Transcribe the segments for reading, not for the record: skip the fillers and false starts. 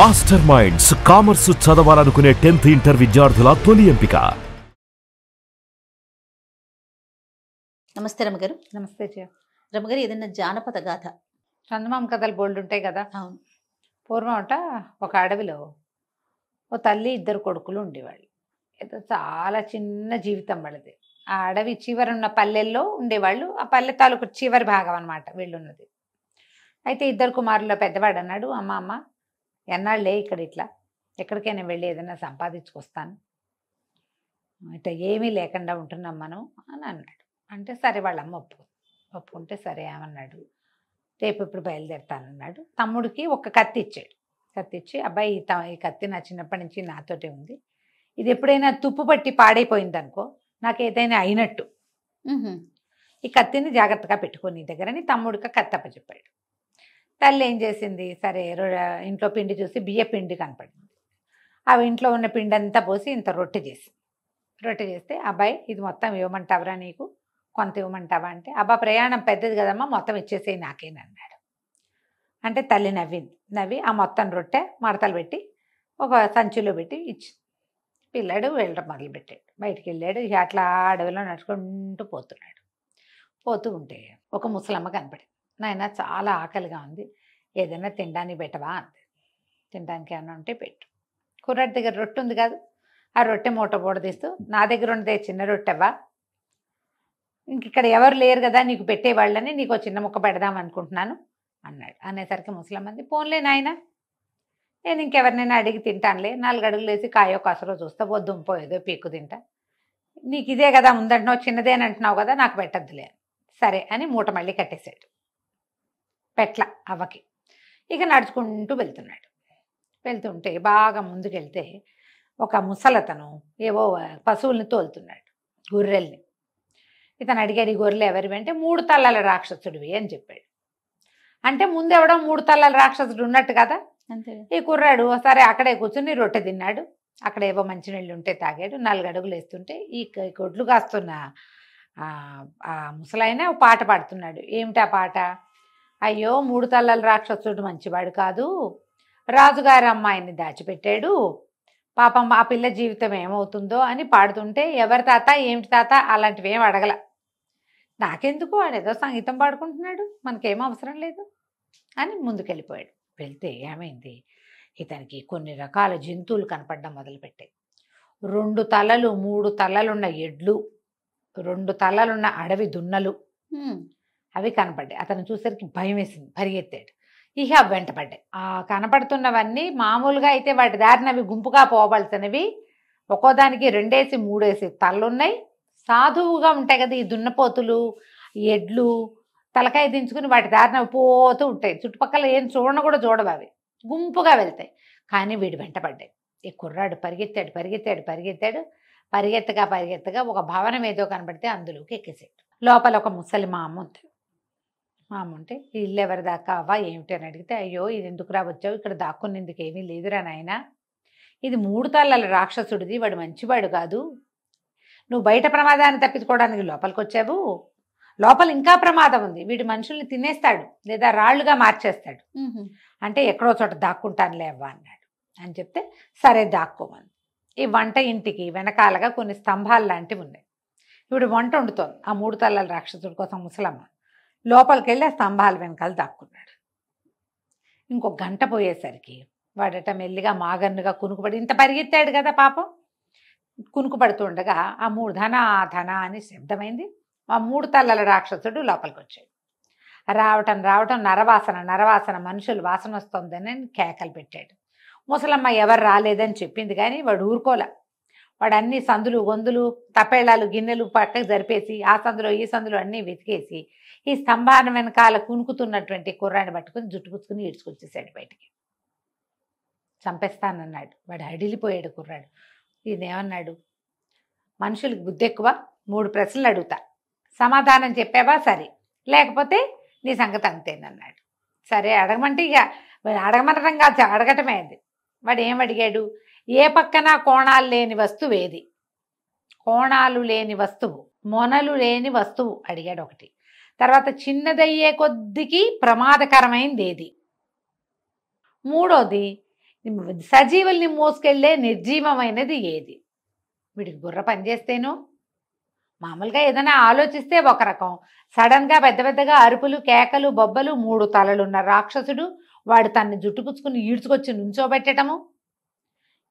Master minds commerce చదవాలనుకునే 10th inter విద్యార్థుల తొలి ఎంపిక. నమస్తే రమగారు. నమస్తే రమగారు, ఏదైనా జానపద గాథ? చందమామ కథలు బోల్డ్ ఉంటాయి కదా. అవును. పూర్వం ఒక అడవిలో ఓ తల్లి ఇద్దరు కొడుకులు ఉండేవాళ్ళు. ఏదో చాలా చిన్న జీవితం వాళ్ళది. ఆ అడవి చివరున్న పల్లెల్లో ఉండేవాళ్ళు. ఆ పల్లె తాలూకు చివరి భాగం అనమాట వీళ్ళున్నది. అయితే ఇద్దరు కుమారుల్లో పెద్దవాడు అన్నాడు, అమ్మ ఎన్నాళ్ళే ఇక్కడ ఇట్లా ఎక్కడికైనా వెళ్ళి ఏదైనా సంపాదించుకొస్తాను, ఇట్లా ఏమీ లేకుండా ఉంటున్నాం మనం అని అన్నాడు. అంటే సరే వాళ్ళ అమ్మ ఒప్పుకుంటే సరే ఏమన్నాడు, రేపు ఇప్పుడు బయలుదేరుతానన్నాడు. తమ్ముడికి ఒక కత్తి ఇచ్చాడు. కత్తి ఇచ్చి, అబ్బాయి ఈ కత్తి నా చిన్నప్పటి నుంచి నాతోటే ఉంది, ఇది ఎప్పుడైనా తుప్పు పట్టి పాడైపోయింది అనుకో, నాకు ఏదైనా అయినట్టు, ఈ కత్తిని జాగ్రత్తగా పెట్టుకో నీ దగ్గరని తమ్ముడికి కత్తి అప్పచెప్పాడు. తల్లి ఏం చేసింది, సరే ఇంట్లో పిండి చూసి బియ్య పిండి కనపడింది. ఆ ఇంట్లో ఉన్న పిండి అంతా పోసి ఇంత రొట్టె చేస్తే, అబ్బాయి ఇది మొత్తం ఇవ్వమంటావరా, నీకు కొంత ఇవ్వమంటావా అంటే, అబ్బా ప్రయాణం పెద్దది కదమ్మా, మొత్తం ఇచ్చేసేయి నాకేనన్నాడు. అంటే తల్లి నవ్వి ఆ మొత్తం రొట్టె మడతలు పెట్టి ఒక సంచిలో పెట్టి ఇచ్చి పిల్లాడు వెళ్ళడం మొదలుపెట్టాడు. బయటికి వెళ్ళాడు. అట్లా అడవిలో నడుచుకుంటూ పోతూ ఉంటే ఒక ముసలమ్మ కనపడింది. నాయన చాలా ఆకలిగా ఉంది, ఏదైనా తినడానికి పెట్టవా అంది. తినడానికి ఏమన్నా ఉంటే పెట్టు. కుర్రాడి దగ్గర రొట్టె ఉంది కాదు, ఆ రొట్టె మూట బోడదీస్తూ, నా దగ్గర ఉన్నదే చిన్న రొట్టెవా, ఇంక ఇక్కడ ఎవరు లేరు కదా నీకు పెట్టేవాళ్ళని, నీకు చిన్న ముక్క పెడదాం అనుకుంటున్నాను అన్నాడు. అనేసరికి ముసలమ్మంది, పోన్లే నాయన, నేను ఇంకెవరినైనా అడిగి తింటానులే, 4 అడుగులు వేసి కాయో కసరో చూస్తా, దుంపో ఏదో పీక్కు తింటా, నీకు ఇదే కదా ఉందంటున్నావు, చిన్నదేనంటున్నావు కదా, నాకు పెట్టద్దులే. సరే అని మూట మళ్ళీ కట్టేశాడు. పెట్ల అవ్వకి. ఇక నడుచుకుంటూ వెళ్తుంటే బాగా ముందుకెళ్తే ఒక ముసలతను ఏవో పశువుల్ని తోలుతున్నాడు, గొర్రెల్ని. ఇతను అడిగాడు, ఈ గొర్రెలు ఎవరివి అంటే, 3 తలల రాక్షసుడివి అని చెప్పాడు. అంటే ముందెవడో 3 తలల రాక్షసుడు ఉన్నట్టు కదా. అంతే. ఈ కుర్రాడు సరే అక్కడే కూర్చుని రొట్టె తిన్నాడు. అక్కడ ఏవో మంచినీళ్ళు ఉంటే తాగాడు. 4 అడుగులు వేస్తుంటే ఈ గొడ్లు కాస్తున్న ఆ ముసలాయన ఓ పాట పాడుతున్నాడు. ఏమిటా పాట, అయ్యో 3 తలల రాక్షసుడు మంచివాడు కాదు, రాజుగారి అమ్మాయిని దాచిపెట్టాడు, పాపం ఆ పిల్ల జీవితం ఏమవుతుందో అని పాడుతుంటే, ఎవరి తాత ఏమిటి తాత అలాంటివి ఏం అడగల, నాకెందుకు, వాడేదో సంగీతం పాడుకుంటున్నాడు, మనకేం అవసరం లేదు అని ముందుకెళ్ళిపోయాడు. వెళ్తే ఏమైంది, ఇతనికి కొన్ని రకాల జంతువులు కనపడడం మొదలుపెట్టాయి. 2 తలలు 3 తలలున్న ఎడ్లు, 2 తలలున్న అడవి దున్నలు అవి కనపడ్డాయి. అతను చూసరికి భయం వేసింది, పరిగెత్తాడు. ఇక వెంటపడ్డాయి. ఆ కనపడుతున్నవన్నీ మామూలుగా అయితే వాటి దారిన అవి గుంపుగా పోవలసినవి, ఒక్కోదానికి 2 3 తలలున్నాయి. సాధువుగా ఉంటాయి కదా ఈ దున్నపోతులు, ఎడ్లు, తలకాయ దించుకుని వాటి దారిన పోతూ ఉంటాయి. చుట్టుపక్కల ఏం కూడా చూడవు, అవి గుంపుగా వెళ్తాయి. కానీ వీడు వెంటపడ్డాయి. ఈ కుర్రాడు పరిగెత్తాడు. పరిగెత్తగా ఒక భవనం ఏదో కనబడితే అందులోకి ఎక్కేసాడు. లోపల ఒక ముసలి మామ ఉంటే, ఈ ఇల్లు ఎవరి దాకా అవ్వా ఏమిటి అని అడిగితే, అయ్యో ఇది ఎందుకు వచ్చావు, ఇక్కడ దాక్కునేందుకు ఏమీ లేదురా నాయన, ఇది 3 తలల రాక్షసుడిది, వాడు మంచివాడు కాదు, నువ్వు బయట ప్రమాదాన్ని తప్పించుకోవడానికి లోపలికి వచ్చావు, లోపల ఇంకా ప్రమాదం ఉంది, వీడు మనుషుల్ని తినేస్తాడు లేదా రాళ్లుగా మార్చేస్తాడు, అంటే ఎక్కడో చోట దాక్కుంటానులే అవ్వ అన్నాడు. అని చెప్తే సరే దాక్కోమని. ఈ వంట ఇంటికి వెనకాలగా కొన్ని స్తంభాలు లాంటివి ఉన్నాయి. ఇప్పుడు వంట వండుతోంది ఆ 3 తలల రాక్షసుడి కోసం ముసలమ్మ. లోపలికి వెళ్ళి ఆ స్తంభాల వెనకాల దాక్కున్నాడు. ఇంకొక గంట పోయేసరికి వాడట మెల్లిగా మాగన్నుగా కునుకుపడి, ఇంత పరిగెత్తాడు కదా పాపం, కునుకుపడుతుండగా ఆ 3 ధన అని శబ్దమైంది. ఆ 3 తలల రాక్షసుడు లోపలికి వచ్చాడు. రావటం నరవాసన, మనుషులు వాసన వస్తుందని కేకలు పెట్టాడు. ముసలమ్మ ఎవరు రాలేదని చెప్పింది కానీ వాడు ఊరుకోలే. వాడు అన్ని సందులు గొంతులు తపేళాలు గిన్నెలు పక్కకు జరిపేసి ఆ సందులో ఈ సందులో అన్నీ వెతికేసి ఈ స్తంభాన వెనకాల కునుకుతున్నటువంటి కుర్రాన్ని పట్టుకుని జుట్టు పుచ్చుకుని ఈడ్చుకొచ్చేసాడు బయటికి. చంపేస్తానన్నాడు. వాడు అడిలిపోయాడు కుర్రాడు. ఇదేమన్నాడు, మనుషులకు బుద్ధి ఎక్కువ, 3 ప్రశ్నలు అడుగుతా, సమాధానం చెప్పావా సరే, లేకపోతే నీ సంగతి అంతేనన్నాడు. సరే అడగమంటే ఇక అడగమనరంగా అడగటమే అది. వాడు ఏమడిగాడు, ఏ పక్కన కోణాలు లేని వస్తువు ఏది, కోణాలు లేని వస్తువు, మొనలు లేని వస్తువు అడిగాడు ఒకటి. తర్వాత చిన్నదయ్యే కొద్దికి ప్రమాదకరమైంది ఏది, మూడోది సజీవుల్ని మోసుకెళ్ళే నిర్జీవమైనది ఏది? వీడికి బుర్ర పనిచేస్తేనో, మామూలుగా ఏదైనా ఆలోచిస్తే ఒక రకం, సడన్గా పెద్ద పెద్దగా అరుపులు, కేకలు, బొబ్బలు, 3 తలలున్న రాక్షసుడు వాడు తన్ని జుట్టుపుచ్చుకుని ఈడ్చుకొచ్చి నుంచోబెట్టడము.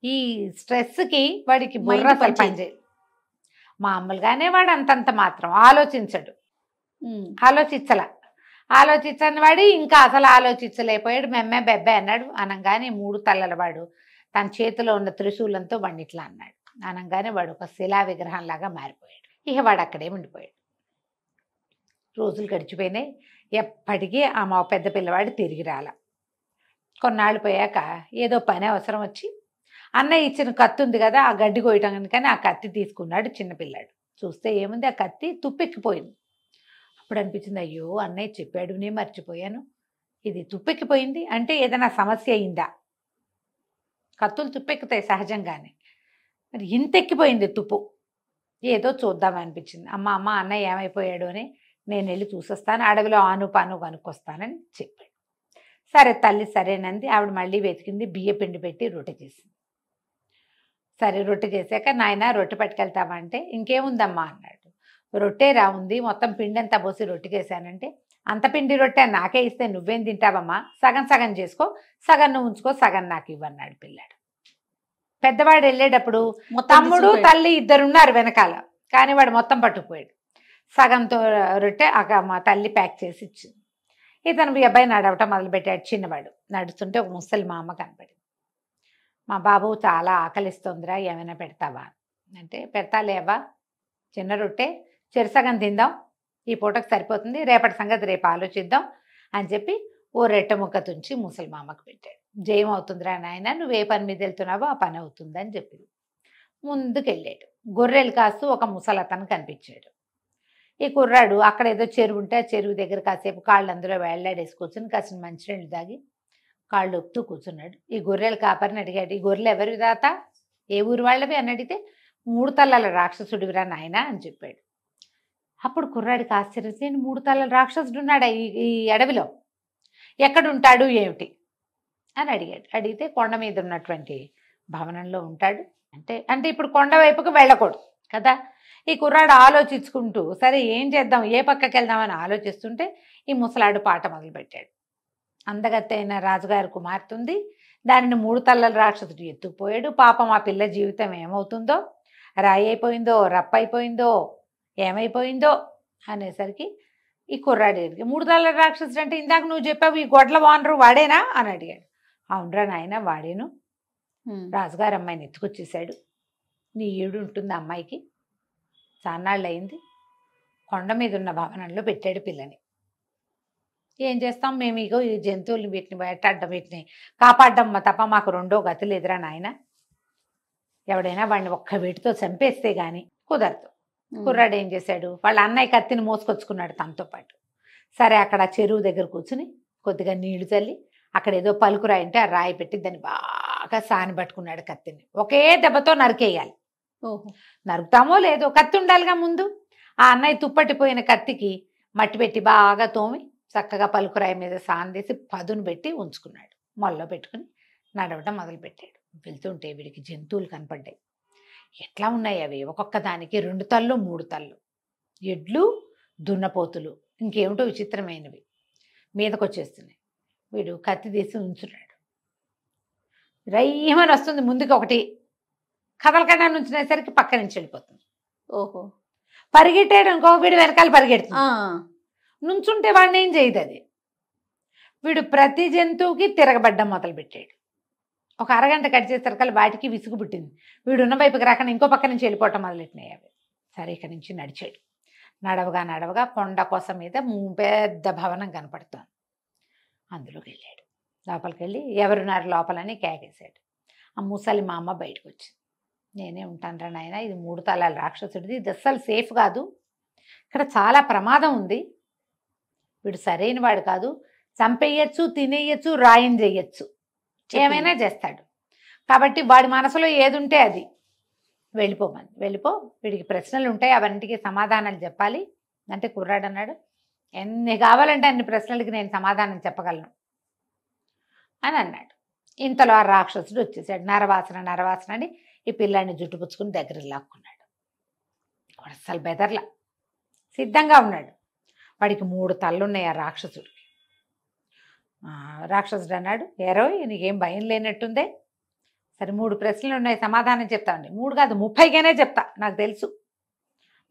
ఈ స్ట్రెస్కి వాడికి బుర్ర మైండ్ అసలు పనిచేయదు. పనిచేయదు. మామూలుగానే వాడు అంతంత మాత్రం ఆలోచించడు, ఆలోచించని వాడు ఇంకా అసలు ఆలోచించలేకపోయాడు. మెమ్మే బెబ్బే అన్నాడు. అనంగానే 3 తలల వాడు తన చేతిలో ఉన్న త్రిశూలంతో వాడిని ఇట్లా అన్నాడు. అనంగానే వాడు ఒక శిలా విగ్రహంలాగా మారిపోయాడు. ఇక వాడు అక్కడే ఉండిపోయాడు. రోజులు గడిచిపోయినాయి. ఎప్పటికీ ఆ మా పెద్ద పిల్లవాడు తిరిగి రాల. కొన్నాళ్ళు పోయాక ఏదో పని అవసరం వచ్చి అన్నయ్య ఇచ్చిన కత్తి ఉంది కదా, ఆ గడ్డి కోయటం కానీ ఆ కత్తి తీసుకున్నాడు చిన్నపిల్లాడు. చూస్తే ఏముంది, ఆ కత్తి తుప్పెక్కిపోయింది. అప్పుడు అనిపించింది, అయ్యో అన్నయ్య చెప్పాడు, నేను మర్చిపోయాను. ఇది తుప్పెక్కిపోయింది అంటే ఏదైనా సమస్య అయిందా? కత్తులు తుప్పెక్కుతాయి సహజంగానే, మరి ఇంత ఎక్కిపోయింది తుప్పు. ఏదో చూద్దామనిపించింది. అమ్మ అన్నయ్య ఏమైపోయాడు అని నేను వెళ్ళి చూసొస్తాను, అడవిలో ఆను పాను కనుక్కొస్తానని చెప్పాడు. సరే తల్లి సరేనంది. ఆవిడ మళ్ళీ వెతికింది, బియ్య పిండి పెట్టి రొట్టె చేసింది. సరే రొట్టె చేశాక, నాయన రొట్టె పట్టుకెళ్తామంటే, ఇంకేముందమ్మా అన్నాడు. రొట్టె రా ఉంది, మొత్తం పిండి అంతా పోసి రొట్టె చేశానంటే, అంత పిండి రొట్టె నాకే ఇస్తే నువ్వేం తింటావమ్మా, సగం సగం చేసుకో, సగం నువ్వు ఉంచుకో, సగం నాకు ఇవ్వన్నాడు పిల్లాడు. పెద్దవాడు వెళ్ళేటప్పుడు తమ్ముడు తల్లి ఇద్దరున్నారు వెనకాల, కానీ వాడు మొత్తం పట్టుకుపోయాడు. సగంతో రొట్టె మా తల్లి ప్యాక్ చేసి ఇచ్చింది. ఇతను మీ అబ్బాయి నడవటం మొదలుపెట్టాడు. చిన్నవాడు నడుస్తుంటే ఒక ముసలి మా అమ్మ కనపడింది. మా బాబు చాలా ఆకలిస్తుందిరా, ఏమైనా పెడతావా అంటే, పెడతాలేవా, చిన్న రొట్టె చెరుసగం తిందాం, ఈ పూటకు సరిపోతుంది, రేపటి సంగతి రేపు ఆలోచిద్దాం అని చెప్పి ఓ రెట్టె ముక్క తుంచి ముసలి మామకు పెట్టాడు. జయం అవుతుందిరా నాయన, నువ్వు ఏ పని మీద వెళ్తున్నావో ఆ పని అవుతుందని చెప్పింది. ముందుకెళ్ళాడు. గొర్రెలు కాస్తూ ఒక ముసలతను కనిపించాడు. ఈ కుర్రాడు అక్కడ ఏదో చెరువు ఉంటే ఆ చెరువు దగ్గర కాసేపు కాళ్ళు అందులో వేళ్లాడేసి కూర్చుని కాసిన మంచినీళ్ళు తాగి కాళ్ళు ఒప్పుతూ కూర్చున్నాడు. ఈ గొర్రెల కాపరిని అడిగాడు, ఈ గొర్రెలు ఎవరి దాత, ఏ ఊరు వాళ్ళవి అని అడిగితే, 3 తలల రాక్షసుడివిరా నాయన అని చెప్పాడు. అప్పుడు కుర్రాడికి ఆశ్చర్యం, 3 తలల రాక్షసుడు ఉన్నాడా ఈ అడవిలో, ఎక్కడుంటాడు ఏమిటి అని అడిగాడు. అడిగితే కొండ మీద ఉన్నటువంటి భవనంలో ఉంటాడు. అంటే ఇప్పుడు కొండ వైపుకు వెళ్ళకూడదు కదా. ఈ కుర్రాడు ఆలోచించుకుంటూ, సరే ఏం చేద్దాం, ఏ పక్కకి వెళ్దామని ఆలోచిస్తుంటే ఈ ముసలాడు పాట మొదలుపెట్టాడు. అందగత్తె అయిన రాజుగారి కుమార్తె ఉంది, దానిని 3 తలల రాక్షసుడు ఎత్తుకుపోయాడు. పాపం ఆ పిల్ల జీవితం ఏమవుతుందో, రాయి అయిపోయిందో, రప్పైపోయిందో, ఏమైపోయిందో అనేసరికి ఈ కుర్రాడు 3 తలల రాక్షసుడు అంటే ఇందాక నువ్వు చెప్పావు ఈ గొడ్ల వానరు వాడేనా అని అడిగాడు. అవునరా నాయన వాడేను, రాజుగారు అమ్మాయిని ఎత్తుకొచ్చేసాడు, నీ ఏడు ఉంటుంది అమ్మాయికి, చాన్నాళ్ళు అయింది, కొండ మీద ఉన్న భవనంలో పెట్టాడు పిల్లని. ఏం చేస్తాం మేము, ఇగో ఈ జంతువులు వీటిని వేటాడడం, వీటిని కాపాడడం తప్ప మాకు రెండో గతి లేదురా నాయన, ఎవడైనా వాడిని ఒక్క వేటితో చంపేస్తే గాని కుదరదు. కుర్రాడు ఏం చేశాడు, వాళ్ళ అన్నయ్య కత్తిని మోసుకొచ్చుకున్నాడు తనతో పాటు. సరే అక్కడ చెరువు దగ్గర కూర్చుని కొద్దిగా నీళ్లు చల్లి అక్కడ ఏదో పలుకురాయి అంటే ఆ రాయి పెట్టి దాన్ని బాగా సాని పట్టుకున్నాడు కత్తిని. ఒకే దెబ్బతో నరికేయాలి. నరుకుతామో లేదో, కత్తి ఉండాలిగా ముందు. ఆ అన్నయ్య తుప్పట్టిపోయిన కత్తికి మట్టి పెట్టి బాగా తోమి చక్కగా పలుకురాయి మీద సాందేసి పదును పెట్టి ఉంచుకున్నాడు. మొల్లో పెట్టుకుని నడవటం మొదలుపెట్టాడు. వెళ్తుంటే వీడికి జంతువులు కనపడ్డాయి. ఎట్లా ఉన్నాయి అవి, ఒక్కొక్క దానికి 2 తళ్ళు 3 తళ్ళు, ఎడ్లు, దున్నపోతులు, ఇంకేమిటో విచిత్రమైనవి మీదకి వచ్చేస్తున్నాయి. వీడు కత్తి తీసి ఉంచున్నాడు. రయ్యమని వస్తుంది ముందుకు ఒకటి, కదలకుండా నుంచినేసరికి పక్క నుంచి వెళ్ళిపోతుంది. ఓహో, పరిగెట్టాడు అనుకో, వీడు వెనకాల పరిగెడుతుంది. నుంచుంటే వాడిని ఏం చేయదు అది. వీడు ప్రతి జంతువుకి తిరగబడ్డం మొదలుపెట్టాడు. ఒక అరగంట గడిచేసరికల్లా వాటికి విసుగు పుట్టింది. వీడు ఉన్న వైపుకి రాకుండా ఇంకో పక్క నుంచి వెళ్ళిపోవటం మొదలెట్టినాయి అవి. సరే ఇక్కడి నుంచి నడిచాడు. నడవగా నడవగా కొండ కోసం మీద పెద్ద భవనం కనపడుతోంది. అందులోకి వెళ్ళాడు. లోపలికి వెళ్ళి ఎవరున్నారు లోపలని కేకేశాడు. ఆ ముసలి మా అమ్మ బయటకు వచ్చింది. నేనే ఉంటాను రా నాయన, ఇది 3 తలాల రాక్షసుడిది, ఇది అస్సలు సేఫ్ కాదు, ఇక్కడ చాలా ప్రమాదం ఉంది, వీడు సరైన వాడు కాదు, చంపేయచ్చు, తినేయచ్చు, రాయం చేయొచ్చు, ఏమైనా చేస్తాడు, కాబట్టి వాడి మనసులో ఏది ఉంటే అది వెళ్ళిపోమని. వెళ్ళిపో, వీడికి ప్రశ్నలు ఉంటాయి, అవన్నిటికీ సమాధానాలు చెప్పాలి అంటే కుర్రాడు అన్నాడు, ఎన్ని కావాలంటే అన్ని ప్రశ్నలకి నేను సమాధానం చెప్పగలను అని అన్నాడు. ఇంతలో ఆ రాక్షసుడు వచ్చేసాడు. నరవాసన అని ఈ పిల్లాడిని జుట్టుపుచ్చుకుని దగ్గర లాక్కున్నాడు. వాడు అస్సలు బెదర్లా, సిద్ధంగా ఉన్నాడు. వాడికి 3 తల్లున్నాయి ఆ రాక్షసుడికి. రాక్షసుడు అన్నాడు, ఏరోయ్ నీకేం భయం లేనట్టుందే, సరే 3 ప్రశ్నలు ఉన్నాయి, సమాధానం చెప్తామండి. 3 కాదు 30గానే చెప్తా, నాకు తెలుసు.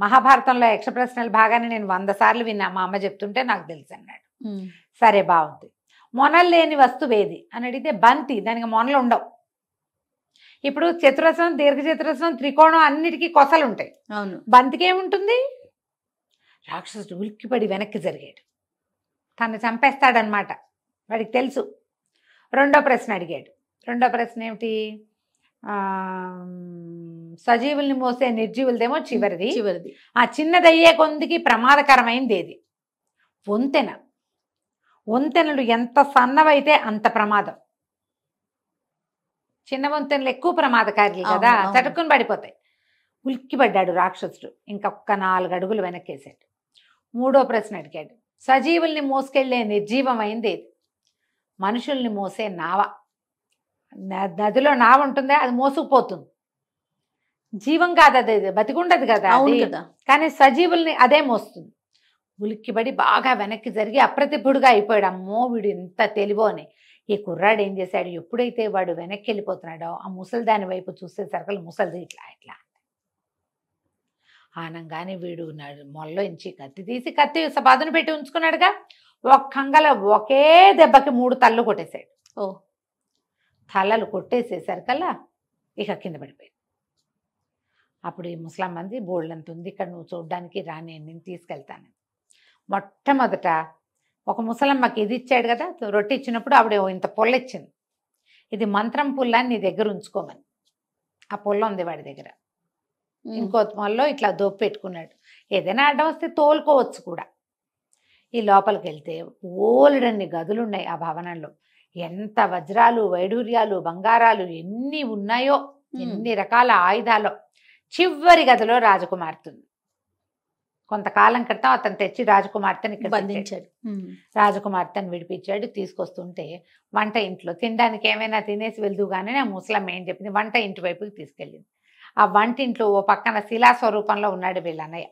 మహాభారతంలో యక్ష ప్రశ్నలు బాగానే నేను 100 సార్లు విన్నా, మా అమ్మ చెప్తుంటే నాకు తెలుసు అన్నాడు. సరే బాగుంది. మొనలు లేని వస్తువు ఏది అని అడిగితే బంతి, దానికి మొనలు ఉండవు. ఇప్పుడు చతురస్రం, దీర్ఘచతురస్రం, త్రికోణం అన్నిటికీ కొసలు ఉంటాయి. అవును. బంతికి ఏముంటుంది? రాక్షసుడు ఉలిక్కిపడి వెనక్కి జరిగాడు. తను చంపేస్తాడనమాట, వాడికి తెలుసు. రెండో ప్రశ్న అడిగాడు. రెండో ప్రశ్న ఏమిటి? సజీవుల్ని మోసే నిర్జీవులదేమో చివరిది. ఆ చిన్నదయ్యే కొందికి ప్రమాదకరమైంది ఏది? వంతెన. వంతెనలు ఎంత సన్నవైతే అంత ప్రమాదం. చిన్న వంతెనలు ఎక్కువ ప్రమాదకారి కదా, చటుక్కుని పడిపోతాయి. ఉలిక్కిపడ్డాడు రాక్షసుడు. ఇంకొక 4 అడుగులు వెనక్కేసాడు. మూడో ప్రశ్న అడిగాడు. సజీవుల్ని మోసుకెళ్లే నిర్జీవమైంది ఏది? మనుషుల్ని మోసే నావ. నదిలో నావ ఉంటుందే, అది మోసుకుపోతుంది. జీవం కాదు, అది బతికుండదు కదా, కానీ సజీవుల్ని అదే మోస్తుంది. ఉలిక్కిపడి బాగా వెనక్కి జరిగి అప్రతిభుడుగా అయిపోయాడు. అమ్మో వీడు ఎంత తెలివో అని. ఈ కుర్రాడు ఏం చేశాడు, ఎప్పుడైతే వాడు వెనక్కి వెళ్ళిపోతున్నాడో ఆ ముసలిదాని వైపు చూసేసరికి ముసలిది ఇట్లా ఇట్లా ఆనంగానే వీడు మొల్లో ఇంచి కత్తి తీసి, కత్తి పదును పెట్టి ఉంచుకున్నాడుగా, ఒక్కంగలో ఒకే దెబ్బకి 3 తలలు కొట్టేశాడు. తలలు కొట్టేసేసరికల్లా ఇక కింద పడిపోయాడు. అప్పుడు ఈ ముసలమ్మంది, బోళ్ళంత ఉంది ఇక్కడ, నువ్వు చూడ్డానికి రాని, నేను తీసుకెళ్తాను. మొట్టమొదట ఒక ముసలమ్మకి ఇది ఇచ్చాడు కదా, రొట్టె ఇచ్చినప్పుడు ఆవిడ ఇంత పుల్ల ఇచ్చింది. ఇది మంత్రం పుల్ల, నీ దగ్గర ఉంచుకోమని. ఆ పుల్ల ఉంది వాడి దగ్గర. ఇంకో మొల్లో ఇట్లా దోపు పెట్టుకున్నాడు. ఏదైనా అడ్డం వస్తే తోలుకోవచ్చు కూడా. ఈ లోపలికి వెళ్తే ఓల్డన్ని గదులున్నాయి ఆ భవనంలో. ఎంత వజ్రాలు, వైడూర్యాలు, బంగారాలు ఎన్ని ఉన్నాయో, ఎన్ని రకాల ఆయుధాలు. చివరి గదిలో రాజకుమార్తె. కొంతకాలం క్రితం అతను తెచ్చి రాజకుమార్తెని ఇక్కడ బంధించాడు. రాజకుమార్తెను విడిపించాడు. తీసుకొస్తుంటే వంట ఇంట్లో తినడానికి ఏమైనా తినేసి వెళ్దుగానే ఆ ముసలమ్మ ఏం చెప్పింది, వంట ఇంటి వైపుకి తీసుకెళ్ళింది. ఆ వంటింట్లో ఓ పక్కన శిలా స్వరూపంలో ఉన్నాడు వీళ్ళన్నయ్య.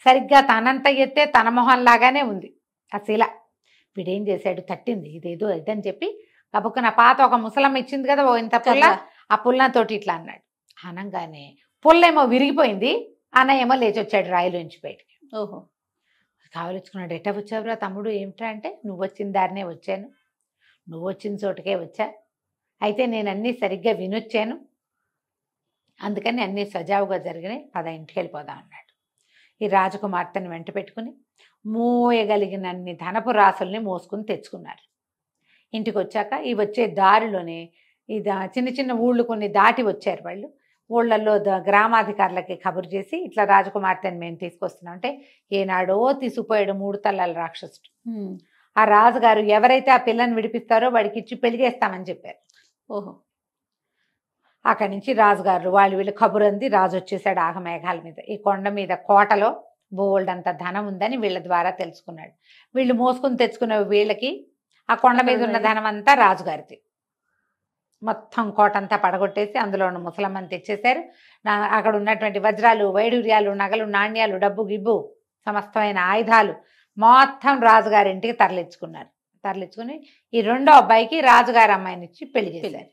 సరిగ్గా తనంత ఎత్తే తన మొహంలాగానే ఉంది ఆ శిల. వీడేం చేశాడు, తట్టింది, ఇదేదో ఇదని చెప్పి కబుక్కున పాత ఒక ముసలమ్మ ఇచ్చింది కదా ఓ ఇంత పుల్ల, ఆ పుల్లతోటి ఇట్లా అన్నాడు. అనగానే పుల్లేమో విరిగిపోయింది. అన్నయ్య ఏమో లేచి వచ్చాడు రాయిలోంచి బయటికి. ఓహో, కావలించుకున్నాడు. ఎట్టా వచ్చావురా తమ్ముడు? ఏమిట్రా అంటే, నువ్వు వచ్చిన దారినే వచ్చాను, నువ్వు వచ్చిన చోటుకే వచ్చా, అయితే నేను అన్నీ సరిగ్గా వినొచ్చాను, అందుకని అన్నీ సజావుగా జరిగినాయి, పద ఇంటికి వెళ్ళిపోదాం అన్నాడు. ఈ రాజకుమార్తెను వెంట పెట్టుకుని మోయగలిగినన్ని ధనపు రాసుల్ని మోసుకుని తెచ్చుకున్నారు. ఇంటికి వచ్చాక ఈ వచ్చే దారిలోనే ఇది చిన్న చిన్న ఊళ్ళు కొన్ని దాటి వచ్చారు వాళ్ళు. ఊళ్ళల్లో గ్రామాధికారులకి కబురు చేసి, ఇట్లా రాజకుమార్తెను మేము తీసుకొస్తున్నాం అంటే, ఏనాడో తీసుకుపోయాడు 3 తలల రాక్షసుడు. ఆ రాజుగారు ఎవరైతే ఆ పిల్లని విడిపిస్తారో వాడికి ఇచ్చి పెళ్లి చేస్తామని చెప్పారు. ఓహో, అక్కడి నుంచి రాజుగారు వీళ్ళు కబురు అంది. రాజు వచ్చేసాడు ఆగమేఘాల మీద. ఈ కొండ మీద కోటలో బోల్డ్ అంత ధనం ఉందని వీళ్ళ ద్వారా తెలుసుకున్నాడు. వీళ్ళు మోసుకుని తెచ్చుకున్న వీళ్ళకి ఆ కొండ మీద ఉన్న ధనం అంతా రాజుగారిది. మొత్తం కోటంతా పడగొట్టేసి అందులో ఉన్న ముసలమ్మని తెచ్చేశారు. అక్కడ ఉన్నటువంటి వజ్రాలు, వైడూర్యాలు, నగలు, నాణ్యాలు, డబ్బు గిబ్బు, సమస్తమైన ఆయుధాలు మొత్తం రాజుగారింటికి తరలించుకుని ఈ రెండో అబ్బాయికి రాజుగారి అమ్మాయిని ఇచ్చి పెళ్లి చేశారు.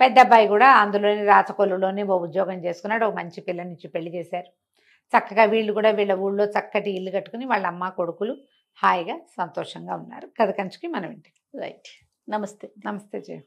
పెద్ద అబ్బాయి కూడా అందులోని రాచకొల్లులోనే ఓ ఉద్యోగం చేసుకున్నాడు. ఒక మంచి పిల్లనిచ్చి పెళ్లి చేశారు. చక్కగా వీళ్ళు కూడా వీళ్ళ ఊళ్ళో చక్కటి ఇల్లు కట్టుకుని వాళ్ళ అమ్మ కొడుకులు హాయిగా సంతోషంగా ఉన్నారు. కథ కంచుకి మనం ఇంటికి. రైట్. నమస్తే. నమస్తే జయ.